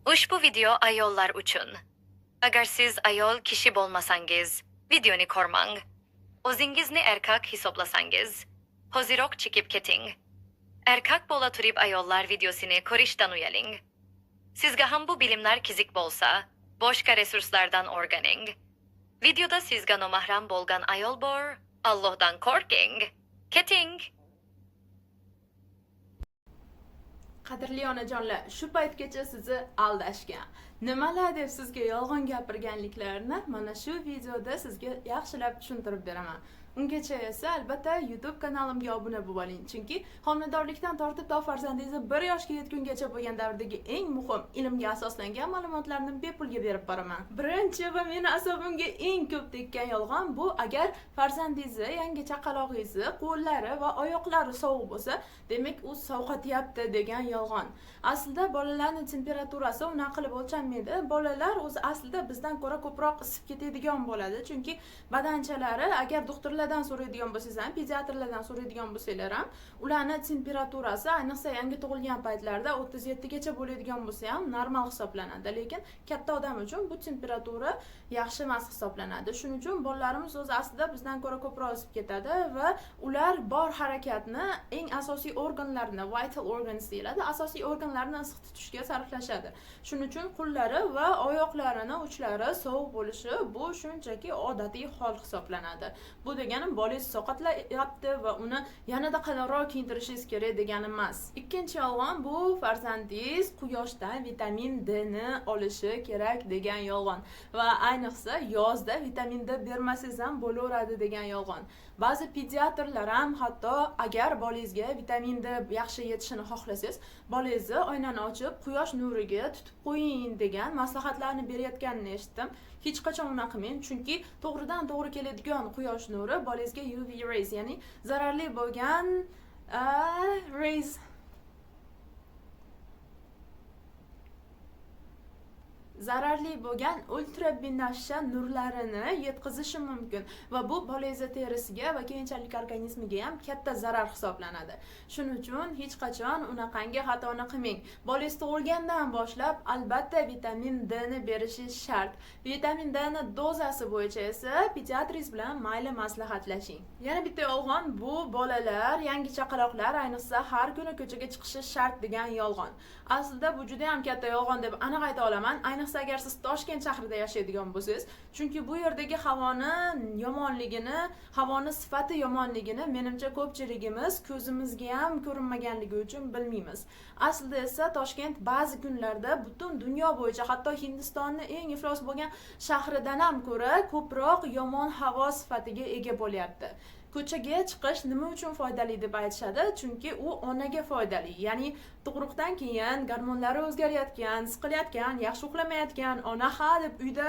Ushbu video ayollar uchun. Agar siz ayol kishi bo'lmasangiz, videoni ko'rmang. O'zingizni erkak hisoblasangiz, hoziroq chiqib keting. Erkak bo'la turib ayollar videosini ko'rishdan uyaling. Sizga ham bu bilimlar qiziq bo'lsa, boshqa resurslardan o'rganing. Videoda sizga nomahram bo'lgan ayol bor, Allohdan qo'rqing. Keting. Qadrli onajonlar, shu paytgacha sizni aldashgan, nimalar deb sizga yolg'on gapirganliklarini mana shu videoda sizga yaxshilab tushuntirib beraman. Ungacha esa albatta YouTube kanalimga obuna bo'lib oling, chunki homiladorlikdan tortib to farzandingizni 1 yoshga yetgungacha bo'lgan davrdagi eng muhim ilmga asoslangan ma'lumotlarni bepulga berib boraman. Birinchi va meni asabimga eng ko'p tekkan yolg'on bu: agar farzandingizni, yangi chaqalog'ingizni qo'llari va oyoqlari sovuq bo'lsa, demak u sovqatyapti degan yolg'on. Aslida bolalarning temperaturasi unaqa qilib o'lchanmaydi. Bolalar o'zi aslida bizdan ko'ra ko'proq isib ketadigan bo'ladi, chunki badanchalari, agar doktorlardan so'raydigan bo'lsangiz ham, pediatrlardan so'raydigan bo'lsanglar ham, ularning temperaturasi ayniqsa yangi tug'ilgan paytlarda 37 gacha bo'ladigan bo'lsa ham normal hisoblanadi. Lekin katta odam uchun bu temperatura yaxshi emas hisoblanadi. Shuning uchun bolalarimiz o'zi aslida bizdan ko'ra ko'proq isib ketadi va ular bor harakatni eng asosiy organlarini, vital organs deyiladi, asosiy organlarni issiq tutishga sarflashadi. Shuning uchun qo'llari va oyoqlarini uchlari sovuq bo'lishi bu shunchaki odatiy hol hisoblanadi. Bu degani bolangiz sovqatlayapti va uni yanada qalinroq kiyintirishingiz kerak degani emas. Ikkinchi yolg'on bu: farzandingiz quyoshdan vitamin D ni olishi kerak degan yolg'on va ayniqsa yozda vitamin D bermasangiz ham bo'laveradi degan yolg'on. Ba'zi pediatrlar ham hatto agar bolangizga vitamin D yaxshi yetishini xohlasangiz, bolangizni oynani ochib quyosh nuriga tutib qo'ying degan maslahatlarni berayotganini eshitdim. Hech qachon unaqa qilmang, chunki to'g'ridan to'g'ri keladigan quyosh nuri bolangizga UV rays, ya'ni zararli bo'lgan rays zararli bo'lgan ultrabinafsha nurlarini yetkazishi mumkin va bu bolangiz terisiga va keyinchalik organizmiga ham katta zarar hisoblanadi. Shuning uchun hech qachon unaqangi xatoni qilmang. Bolangiz tug'ilgandan boshlab albatta vitamin D ni berishingiz shart. Vitamin D ni dozasi bo'yicha esa pediatringiz bilan mayli maslahatlashing. Yana bitta yolg'on bu: bolalar, yangi chaqaloqlar ayniqsa har kuni ko'chaga chiqishi shart degan yolg'on. Aslida bu juda ham katta yolg'on deb aniq ayta olaman. Ayniqsa agar siz Toshkent shahrida yashaydigan bo'lsangiz, chunki bu yerdagi havoni sifati yomonligini menimcha ko'pchiligimiz ko'zimizga ham ko'rinmaganligi uchun bilmaymiz. Aslida esa Toshkent ba'zi kunlarda butun dunyo bo'yicha, hatto Hindistonning eng iflos bo'lgan shahridan ham ko'ra ko'proq yomon havo sifatiga ega bo'lyapti. Ko'chaga chiqish nima uchun foydali deb aytishadi? Chunki u onaga foydali. Ya'ni tug'ruqdan keyin gormonlari o'zgarayotgan, siqilayotgan, yaxshi uxlamayotgan ona ha deb uyda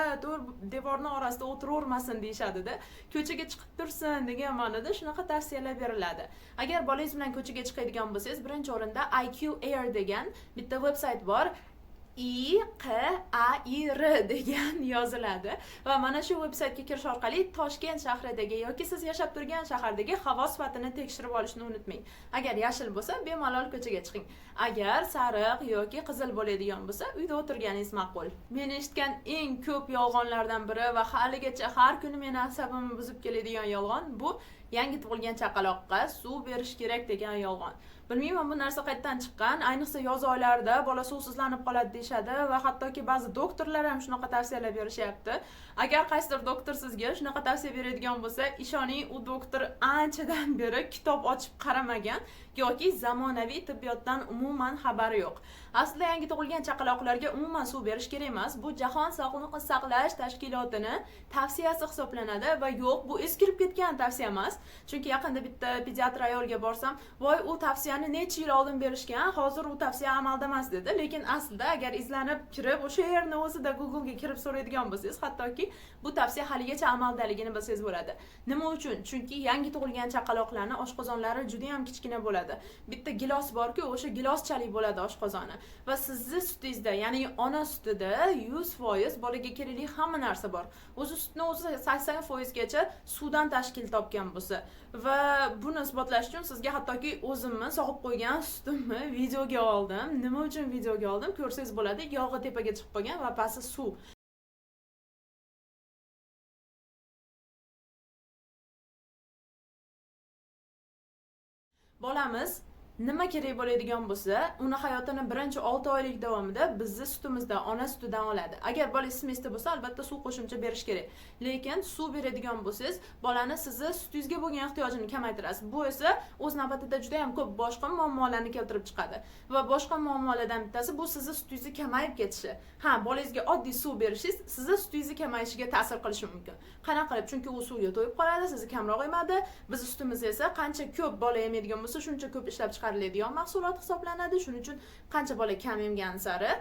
devorning orasida o'tiravermasin deyishadi-da. Ko'chaga chiqib tursin degan ma'noda shunaqa tavsiyalar beriladi. Agar bolangiz bilan ko'chaga chiqadigan bo'lsangiz, birinchi o'rinda IQ Air degan bitta veb-sayt bor. IQAIR degan yoziladi va mana shu veb-saytga kirish orqali Toshkent shahridagi yoki siz yashab turgan shahardagi havo sifatini tekshirib olishni unutmang. Agar yashil bo'lsa, bemalol ko'chaga chiqing. Agar sariq yoki qizil bo'ladigan bo'lsa, uyda o'tirganingiz ma'qul. Men eshitgan eng ko'p yolg'onlardan biri va haligacha har kuni meni asabimni buzib keladigan yolg'on bu: yangi tug'ilgan chaqaloqqa suv berish kerak degan yolg'on. Bilmayman bu narsa qayerdan chiqqan. Ayniqsa yoz oylarida bola suvsizlanib qoladi deyshadi va hattoki ba'zi doktorlar ham shunaqa tavsiyalar berishyapti. Agar qaysidir doktor sizga shunaqa tavsiya beradigan bo'lsa, ishoning, u doktor anchadan beri kitob ochib qaramagan yoki zamonaviy tibbiyotdan umuman xabari yo'q. Aslida yangi tug'ilgan chaqaloqlarga umuman suv berish kerak emas. Bu Jahon sog'liqni saqlash tashkilotini tavsiyasi hisoblanadi va yo'q, bu eskirib ketgan tavsiya emas. Chunki yaqinda bitta pediatr ayolga borsam, voy, u tavsiyani necha yil oldin berishgan, hozir u tavsiya amalda emas dedi. Lekin aslida agar izlanib kirib, o'sha yerni o'zida Google ga kirib so'raydigan bo'lsangiz, hattoki bu tavsiya haligacha amaldaligini bilsangiz bo'ladi. Nima uchun? Chunki yangi tug'ilgan chaqaloqlarning oshqozonlari juda ham kichkina bo'ladi. Bitta gilos borki, o'sha giloschalik bo'ladi oshqozoni. Va sizni sutingizda, ya'ni ona sutida 100% bolaga kerakli hamma narsa bor. O'zi sutni o'zi 80% gacha suvdan tashkil topgan bu bo'lsa va buni isbotlash uchun sizga hattoki o'zimni sog'ib qo'ygan sutimni videoga oldim. Nima uchun videoga oldim? Ko'rsangiz bo'ladi, yog'i tepaga chiqib qolgan va pasti suv. Bolamiz nima kerak bo'ladigan bo'lsa, uni hayotini birinchi 6 oylik davomida bizni sutimizdan, ona sutidan oladi. Agar bolangiz semestr bo'lsa, albatta suv qo'shimcha berish kerak. Lekin suv beradigan bo'lsangiz, bolani sizni sutingizga bo'lgan ehtiyojini kamaytirasiz. Bu esa o'z navbatida juda ham ko'p boshqa muammolarni keltirib chiqadi. Va boshqa muammolardan bittasi bu sizni sutingizni kamayib ketishi. Ha, bolangizga oddiy suv berishingiz sizni sutingizni kamayishiga ta'sir qilishi mumkin. Qanaqa qilib? Chunki u suvga to'yib qoladi, sizni kamroq emadi. Bizning sutimiz esa qancha ko'p bola yemaydigan bo'lsa, shuncha ko'p ishlab chiqariladigan mahsulot hisoblanadi. Shuning uchun qancha bola kam yemgan sari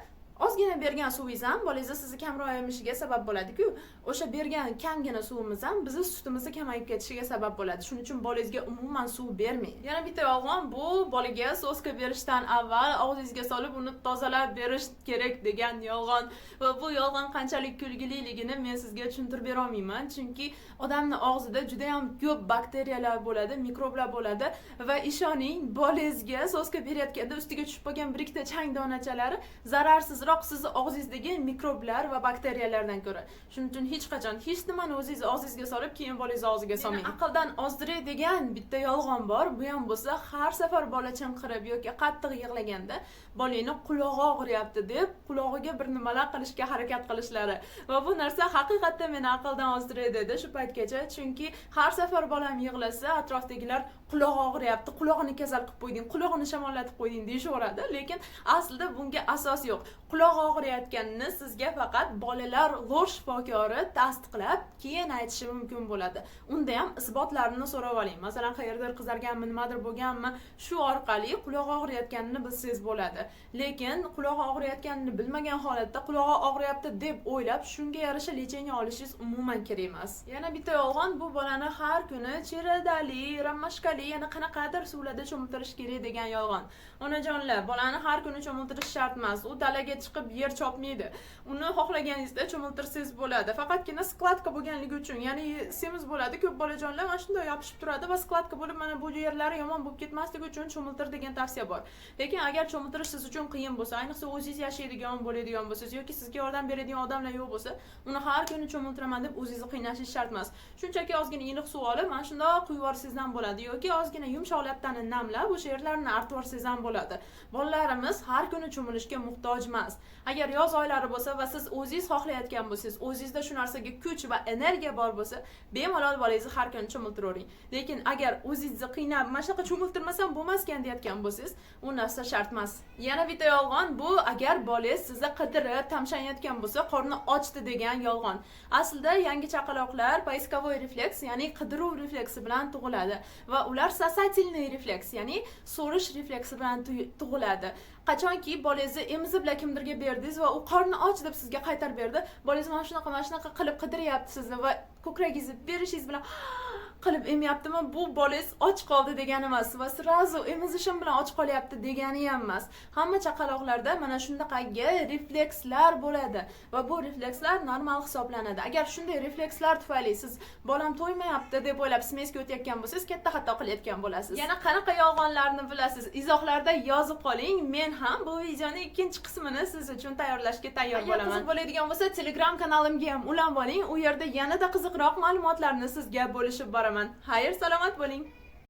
ozgina bergan suvingiz ham bolangizni sizni kamroq yemishiga sabab bo'ladi-ku. O'sha bergan kamgina suvimiz ham bizning sutimizni kamayib ketishiga sabab bo'ladi. Shuning uchun bolangizga umuman suv bermang. Yana bitta yolg'on, bu bolaga soska berishdan avval og'zingizga solib uni tozalab berish kerak degan yolg'on. Va bu yolg'on qanchalik kulgililigini men sizga tushuntirib bera olmayman, chunki odamning og'zida juda ham ko'p bakteriyalar bo'ladi, mikroblar bo'ladi va ishoning, bolangizga soska berayotganda ustiga tushib qolgan bir ikkita chang donachalari zararsizroq sizni og'zingizdagi mikroblar va bakteriyalardan ko'ra. Shuning uchun hech qachon hech nimani o'zingiz og'zingizga solib, keyin bolangizni og'ziga solmang. Aqldan ozdiray degan bitta yolg'on bor. Bu ham bo'lsa, har safar bola chinqirib yoki qattiq yig'laganda bolangni qulog'i og'riyapti deb qulog'iga bir nimalar qilishga harakat qilishlari. Va bu narsa haqiqatdan meni aqldan ozdiray dedi shu paytgacha, chunki har safar bolam yig'lasa, atrofdagilar qulog'i og'riyapti, qulog'ini kasal qilib qo'yding, qulog'ini shamollatib qo'yding deyishaveradi, lekin aslida bunga asos yo'q. Quloq og'riyotganini sizga faqat bolalar lor shifokori tasdiqlab, keyin aytishi mumkin bo'ladi. Unda ham isbotlarini so'rab oling. Masalan, qayerdir qizarganmi, nimadir bo'lganmi, shu orqali quloq og'riyotganini bilsangiz bo'ladi. Lekin quloq og'riyotganini bilmagan holatda quloq og'riyapti deb o'ylab, shunga yarasha lecheniya olishingiz umuman kerak emas. Yana bitta yolg'on, bu bolani har kuni chiradali, ramashkali, yana qanaqadir suvlarda cho'miltirish kerak degan yolg'on. Onajonlar, bolani har kuni cho'miltirish shart emas. U dalaga chiqib yer chopmaydi. Uni xohlaganingizda cho'miltirsangiz bo'ladi. Faqatgina skladka bo'lganligi uchun, ya'ni semiz bo'ladi, ko'p bolajonlar mana shunday yopishib turadi va skladka bo'lib, mana bu yerlari yomon bo'lib ketmasligi uchun cho'miltir degan tavsiya bor. Lekin agar cho'miltirish siz uchun qiyin bo'lsa, ayniqsa o'zingiz yashaydigan bo'ladigan bo'lsangiz yoki sizga yordam beradigan odamlar yo'q bo'lsa, uni har kuni cho'miltiraman deb o'zingizni qiynashingiz shart emas. Shunchaki ozgina iliq suv olib, mana shunday quyib yuborsangizdan ham bo'ladi yoki ozgina yumshoq lattani namlab, o'sha yerlarni artib yuborsangiz ham bo'ladi. Bolalarimiz har kuni cho'milishga muhtoj emas. Agar yoz oylari bo'lsa va siz o'zingiz xohlayotgan bo'lsangiz, o'zingizda shu narsaga kuch va energiya bor bo'lsa, bemalol bolangizni har kuni cho'miltiravering. Lekin agar o'zingizni qiynab, mana shunaqa cho'miltirmasam bo'lmaskan deyotgan bo'lsangiz, u narsa shart emas. Yana bitta yolg'on, bu agar bolangiz sizni qidirib, tamshanayotgan bo'lsa, qorni ochdi degan yolg'on. Aslida yangi chaqaloqlar poiskovoy refleks, ya'ni qidiruv refleksi bilan tug'iladi va ular sosательный refleks, ya'ni so'rish refleksi bilan tug'iladi. Qachonki bolangizni emizib kimdirga berdingiz va u qorni och deb sizga qaytarib berdi, bolangiz mana shunaqa qilib qidiryapti sizni va ko'kragingizni berishingiz bilan qilib emyaptimi, bu bolangiz och qoldi degani emas va srazu emizishim bilan och qolyapti degani ham emas. Hamma chaqaloqlarda mana shundaqagi reflekslar bo'ladi va bu reflekslar normal hisoblanadi. Agar shunday reflekslar tufayli siz bolam to'ymayapti deb o'ylab smesga o'tayotgan bo'lsangiz, katta xato qilayotgan bo'lasiz. Yana qanaqa yolg'onlarni bilasiz? Izohlarda yozib qoling. Men ham bu videoning ikkinchi qismini siz uchun tayyorlashga tayyor bo'laman. Agar bo'ladigan bo'lsa, Telegram kanalimga ham ulanib oling. U yerda yanada qiziqroq ma'lumotlarni sizga bo'lishib boraman. Xayr, salomat bo'ling.